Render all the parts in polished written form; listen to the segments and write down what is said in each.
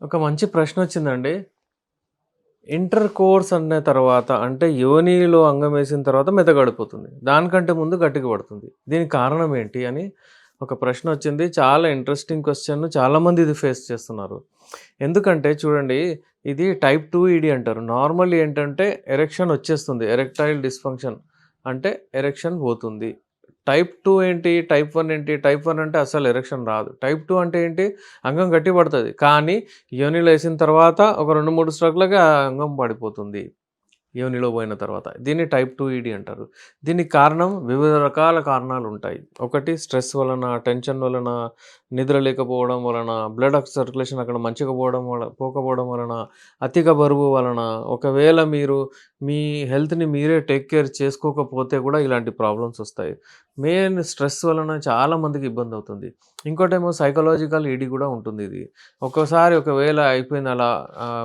ఒక మంచి ప్రశ్నొచ్చిందండి. Inter course అన్న తర్వాత అంటే యోనిలో అంగం వేసిన తర్వాత మెత్తగడిపోతుంది. దానికంటే ముందు గట్టిగా పడుతుంది. దీనికి కారణం ఏంటి అని ఒక ప్రశ్నొచ్చింది. చాలా ఇంట్రెస్టింగ్ క్వెషన్. చాలామంది ఇది ఫేస్ చేస్తున్నారు. ఎందుకంటే చూడండి, ఇది టైప్ 2 ఈడీ అంటారు. నార్మల్ ఏంటంటే ఎరెక్షన్ వచ్చేస్తుంది. ఎరెక్టైల్ డిస్‌ఫంక్షన్ అంటే ఎరెక్షన్ పోతుంది. టైప్ 2 ఏంటి? టైప్ 1 ఏంటి? టైప్ 1 అంటే అసలు ఎరెక్షన్ రాదు. టైప్ 2 అంటే ఏంటి? అంగం గట్టి పడతది. కానీ యోనిలో ఏసిన తర్వాత ఒక 2, 3 స్ట్రోక్‌లకి ఆ అంగం పడిపోతుంది. యోనిలో పోయిన తర్వాత. దీన్ని టైప్ 2 ఈడీ అంటారు. దీనికి కారణం వివిధ రకాల కారణాలుంటాయి. ఒకటి స్ట్రెస్ వలన, టెన్షన్ వలన, నిద్ర లేకపోవడం వలన, బ్లడ్ సర్క్యులేషన్ అక్కడ మంచిగా పోకపోవడం వలన, అధిక బరువు వలన, ఒకవేళ మీరు మీ హెల్త్‌ని మీరే టేక్ కేర్ చేసుకోకపోతే కూడా ఇలాంటి ప్రాబ్లమ్స్ వస్తాయి. మెయిన్ స్ట్రెస్ వలన చాలా మందికి ఇబ్బందవుతుంది. ఇంకోటేమో సైకలాజికల్ ఈడీ కూడా ఉంటుంది ఇది. ఒక్కోసారి ఒకవేళ అయిపోయింది అలా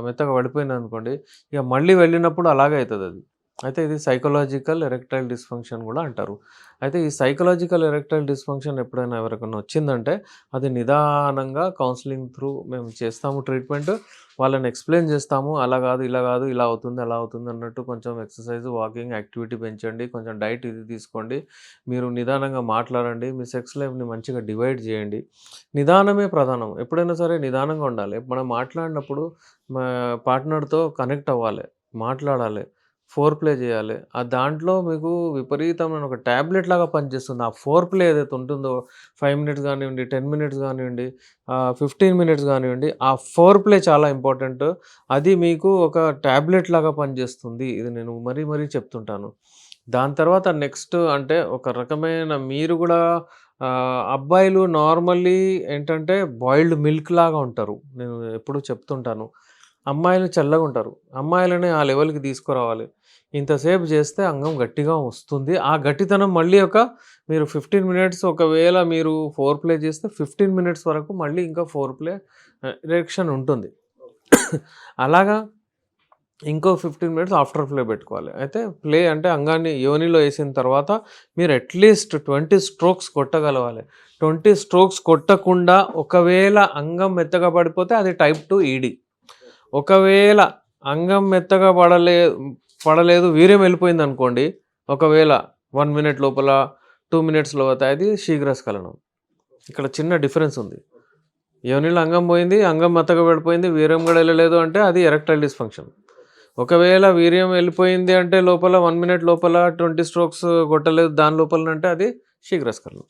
మెత్తగా పడిపోయిందనుకోండి, ఇక మళ్ళీ వెళ్ళినప్పుడు అలాగే అయితదది. అయితే ఇది సైకలాజికల్ ఎరెక్టైల్ డిస్‌ఫంక్షన్ గూడా అంటారు. అయితే ఈ సైకలాజికల్ ఎరెక్టైల్ డిస్‌ఫంక్షన్ ఎప్పుడైనా ఎవరికన్నా వచ్చిందంటే, అది నిదానంగా కౌన్సెలింగ్ త్రూ మేము చేస్తాము ట్రీట్మెంట్. వాళ్ళని ఎక్స్‌ప్లెయిన్ చేస్తాము. అలా గాదు, ఇలా గాదు, ఇలా అవుతుంది, అలా అవుతుంది అన్నట్టు కొంచెం ఎక్సర్‌సైజ్, వాకింగ్, యాక్టివిటీ పెంచండి. కొంచెం డైట్ ఇది తీసుకోండి. మీరు నిదానంగా మాట్లాడండి. మీ సెక్స్ లైఫ్‌ని మంచిగా డివైడ్ చేయండి. నిదానమే ప్రధానం. ఎప్పుడైనా సరే నిదానంగా ఉండాలి. మనం మాట్లాడినప్పుడు మా పార్ట్నర్‌తో కనెక్ట్ అవ్వాలి. మాట్లాడాలి. ఫోర్ ప్లే చేయాలి. దాంట్లో మీకు విపరీతమైన ఒక టాబ్లెట్ లాగా పనిచేస్తుంది. ఆ ఫోర్ ప్లే ఏదైతే ఉంటుందో 5 మినిట్స్ గానివ్వండి, 10 మినిట్స్ గానివ్వండి, 15 మినిట్స్ గానివ్వండి, ఆ ఫోర్ ప్లే చాలా ఇంపార్టెంట్. అది మీకు ఒక టాబ్లెట్ లాగా పనిచేస్తుంది. ఇది నేను మరీ మరీ చెప్తుంటాను. దాని తర్వాత నెక్స్ట్ అంటే ఒక రకమైన మీరు గూడా అబ్బాయిలు నార్మల్లీ ఏంటంటే బాయిల్డ్ మిల్క్ లాగా ఉంటారు. నేను ఎప్పుడూ చెప్తుంటాను. అమ్మాయిలు చల్లగుంటారు. అమ్మాయిలని ఆ లెవెల్‌కి తీసుకురావాలి. ఇంతసేపు చేస్తే అంగం గట్టిగా వస్తుంది. ఆ గట్టితనం మళ్ళీ మీరు 15 మినిట్స్ ఒకవేళ మీరు ఫోర్ ప్లే చేస్తే 15 మినిట్స్ వరకు మళ్ళీ ఇంకా ఫోర్ ప్లే ఎరెక్షన్ ఉంటుంది. అలాగా ఇంకో 15 మినిట్స్ ఆఫ్టర్ ప్లే పెట్టుకోవాలి. అయితే ప్లే అంటే అంగాన్ని యోనిలో ఏసిన తర్వాత మీరు అట్‌లీస్ట్ 20 స్ట్రోక్స్ కొట్టగలగాలి. 20 స్ట్రోక్స్ కొట్టకుండా ఒకవేళ అంగం మెత్తగా పడిపోతే అది టైప్ 2 ఈడీ. ఒకవేళ అంగం మెత్తగా పడలేదు వీర్యం వెళ్ళిపోయిందనుకోండి. ఒకవేళ 1 మినిట్ లోపల, 2 మినిట్స్ లోపల అది శీఘ్రస్ఖలనం. ఇక్కడ చిన్న డిఫరెన్స్ ఉంది. యోనిలో అంగం పోయింది, అంగం మెత్తగా పడిపోయింది, వీర్యం కూడా వెళ్ళలేదు అంటే అది ఎరెక్టైల్ డిస్‌ఫంక్షన్. ఒకవేళ వీర్యం వెళ్ళిపోయింది అంటే లోపల 1 మినిట్ లోపల 20 స్ట్రోక్స్ కొట్టలేదు దాని లోపలనంటే అది శీఘ్రస్ఖలనం.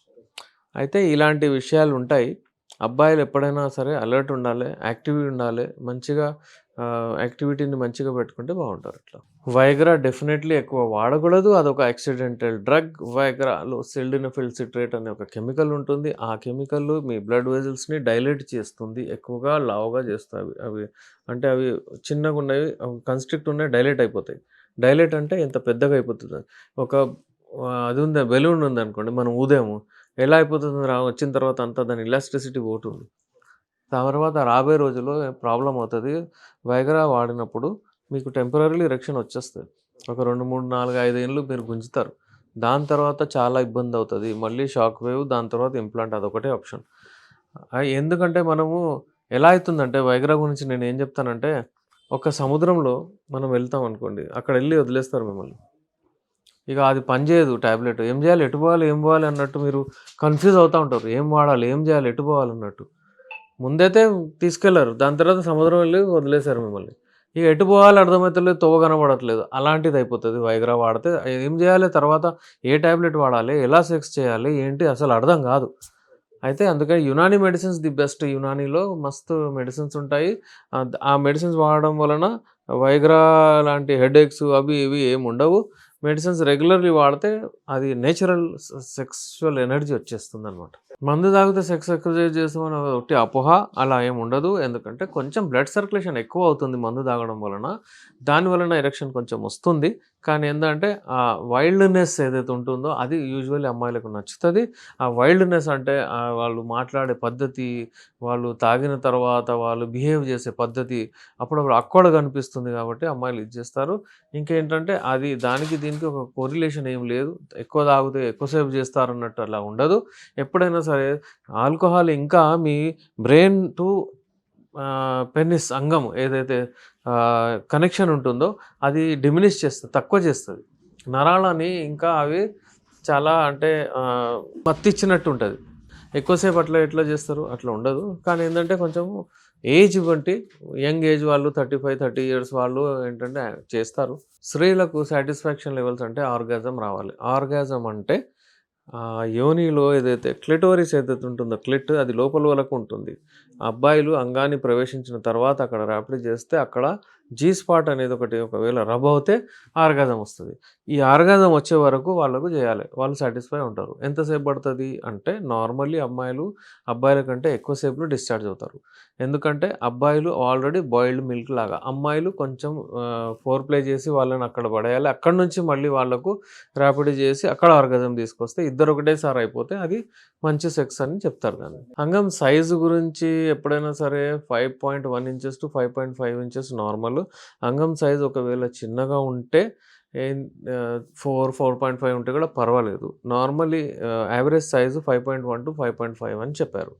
అయితే ఇలాంటి విషయాలుంటాయి. అబ్బాయిలు ఎప్పుడైనా సరే అలర్ట్ ఉండాలి, యాక్టివ్‌గా ఉండాలి. మంచిగా యాక్టివిటీని మంచిగా పెట్టుకుంటే బావుంటారు ఇట్లా. వైగ్రా డెఫినెట్‌లీ ఎక్కువ వాడకూడదు. అదొక యాక్సిడెంటల్ డ్రగ్. వైగ్రాలో సిల్డెనఫిల్ సిట్రేట్ అనే ఒక కెమికల్ ఉంటుంది. ఆ కెమికల్ మీ బ్లడ్ వెసల్స్‌ని డైలేట్ చేస్తుంది. ఎక్కువగా లావుగా చేస్తాయి అవి. అంటే అవి చిన్నగున్నవి కన్‌స్ట్రిక్ట్ ఉన్నాయి డైలేట్ అయిపోతాయి. డైలేట్ అంటే ఇంత పెద్దగా అయిపోతది. ఒక అది ఉంది బెలూన్ ఉందనుకోండి మనం ఊదాము. ఎలా అయిపోతుంది వచ్చిన తర్వాత అంతా దాని ఎలాస్టిసిటీ పోతుంది. తర్వాత రాబోయే రోజుల్లో ప్రాబ్లమ్ అవుతది. వైగ్రా వాడినప్పుడు మీకు టెంపరరీలీ ఎరెక్షన్ వచ్చేస్తది. ఒక 2, 3, 4, 5 ఏళ్ళు మీరు గుంజుతారు. దాని తర్వాత చాలా ఇబ్బందవుతది. మళ్ళీ షాక్ వేవ్ దాని తర్వాత ఇంప్లాంట్ అదొకటే ఆప్షన్. ఎందుకంటే మనము ఎలా అయితుందంటే వైగ్రా గురించి నేనేం చెప్తానంటే, ఒక సముద్రంలో మనం వెళ్తాం అనుకోండి. అక్కడెళ్ళి వదిలేస్తారు మిమ్మల్ని. ఇక అది పనిచేయదు టాబ్లెట్. ఏం చేయాలి? ఎటు పోవాలి? ఏం పోవాలి? అన్నట్టు మీరు కన్‌ఫ్యూజ్ అవుతా ఉంటారు. ఏం వాడాలి? ఏం చేయాలి? ఎటు పోవాలన్నట్టు. ముందైతే తీసుకెళ్లారు. దాని తర్వాత సముద్రం వెళ్లి వదిలేసారు మిమ్మల్ని. ఇక ఎటు పోవాలో అర్థమైతలేదు. తోవ కనపడట్లేదు. అలాంటిదయిపోతది వైగ్రా వాడితే. ఏం చేయాలి తర్వాత? ఏ టాబ్లెట్ వాడాలి? ఎలా సెక్స్ చేయాలి? ఏంటి అసలు అర్థం కాదు. అయితే అందుకని యునాని మెడిసిన్స్ ది బెస్ట్. యునానీలో మస్తు మెడిసిన్స్ ఉంటాయి. ఆ మెడిసిన్స్ వాడడం వలన వైగ్రా లాంటి హెడేక్స్ అవి ఇవి ఏముండవు. మెడిసిన్స్ రెగ్యులర్‌లీ వాడితే అది నేచురల్ సెక్సువల్ ఎనర్జీ వచ్చేస్తుందనమాట. మందు తాగితే సెక్స్ ఎక్సర్సైజ్ చేస్తామని ఒట్టి అపోహ. అలా ఏమి ఉండదు. ఎందుకంటే కొంచెం బ్లడ్ సర్క్యులేషన్ ఎక్కువ అవుతుంది మందు తాగడం వలన. దాని వలన ఎరెక్షన్ కొంచెం వస్తుంది. కానీ ఏందంటే ఆ వైల్డ్‌నెస్ ఏదైతే ఉంటుందో అది యూజువల్లీ అమ్మాయిలకు నచ్చుతది. ఆ వైల్డ్‌నెస్ అంటే వాళ్ళు మాట్లాడే పద్ధతి, వాళ్ళు తాగిన తర్వాత వాళ్ళు బిహేవ్ చేసే పద్ధతి అప్పుడప్పుడు ఆక్వర్డ్‌గా కనిపిస్తుంది కాబట్టి అమ్మాయిలు ఇది చేస్తారు. ఇంకేంటంటే అది దానికి దీనికి ఒక కోరిలేషన్ ఏమి లేదు. ఎక్కువ తాగితే ఎక్కువసేపు చేస్తారన్నట్టు అలా ఉండదు. ఎప్పుడైనా సరే ఆల్కహాల్ ఇంకా మీ బ్రెయిన్ టు పెనిస్ అంగం ఏదైతే కనెక్షన్ ఉంటుందో అది డిమినిష్ చేస్తది. తక్కువ చేస్తది. నరాలని ఇంకా అవి చాలా అంటే మత్తిచ్చినట్టు ఉంటది. ఎక్కువసేపు అట్లా ఎట్లా చేస్తారు? అట్లా ఉండదు. కానీ ఏందంటే కొంచెం ఏజ్ బట్టి యంగ్ ఏజ్ వాళ్ళు 35, 30 ఇయర్స్ వాళ్ళు ఏంటంటే చేస్తారు. స్త్రీలకు సాటిస్ఫాక్షన్ లెవెల్స్ అంటే ఆర్గాజం రావాలి. ఆర్గాజం అంటే యోనిలో ఏదైతే క్లిటోరిస్ ఏదైతే ఉంటుందో అది లోపల వరకు ఉంటుంది. అబ్బాయిలు అంగాన్ని ప్రవేశించిన తర్వాత అక్కడ ర్యాపిడ్ చేస్తే అక్కడ జీ స్పాట్ అనేది ఒకవేళ రబ్ అవుతే ఆర్గాజం వస్తది. ఈ ఆర్గాజం వచ్చే వరకు వాళ్ళకు చేయాలి. వాళ్ళు సాటిస్ఫై ఉంటారు. ఎంతసేపు పడతది అంటే నార్మల్లీ అబ్బాయిల కంటే ఎక్కువ సేపులో డిశ్చార్జ్ అవుతారు. ఎందుకంటే అబ్బాయిలు ఆల్రెడీ బాయిల్డ్ మిల్క్ లాగా. అమ్మాయిలు కొంచెం ఫోర్ ప్లే చేసి వాళ్ళని అక్కడ పడేయాలి. అక్కడి నుంచి మళ్ళీ వాళ్ళకు ర్యాపిడ్ చేసి అక్కడ ఆర్గాజం తీసుకొస్తే ఇద్దరు ఒకటేసారి అయిపోతే అది మంచి సెక్స్ అని చెప్తారు దాన్ని. అంగం సైజు గురించి ఎప్పుడైనా సరే 5.1 ఇంచెస్ టు 5.5 ఇంచెస్ నార్మల్. అంగం సైజు ఒకవేళ చిన్నగా ఉంటే 4.5 ఉంటే కూడా పర్వాలేదు. నార్మల్లీ యావరేజ్ సైజు 5.1 టు 5.5 అని చెప్పారు.